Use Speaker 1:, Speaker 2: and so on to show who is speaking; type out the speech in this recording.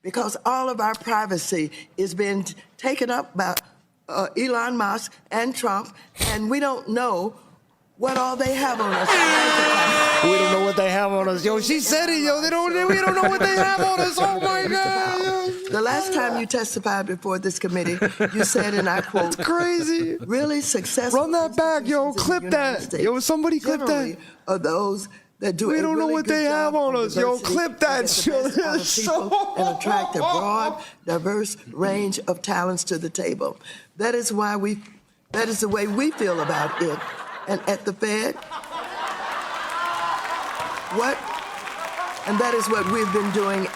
Speaker 1: because all of our privacy is being taken up by Elon Musk and Trump, and we don't know what all they have on us.
Speaker 2: We don't know what they have on us. Yo, she said it, yo. We don't know what they have on us. Oh, my God.
Speaker 1: The last time you testified before this committee, you said, and I quote,
Speaker 2: It's crazy.
Speaker 1: Really successful.
Speaker 2: Run that back, yo. Clip that. Yo, somebody clip that.
Speaker 1: Are those that do
Speaker 2: We
Speaker 1: a
Speaker 2: don't know
Speaker 1: really
Speaker 2: what
Speaker 1: good
Speaker 2: they have
Speaker 1: job
Speaker 2: on us. Yo,
Speaker 1: diversity
Speaker 2: clip that
Speaker 1: and get the best out of
Speaker 2: shit.
Speaker 1: people and attract a broad, diverse range of talents to the table. That is the way we feel about it. And at the Fed, and that is what we've been doing.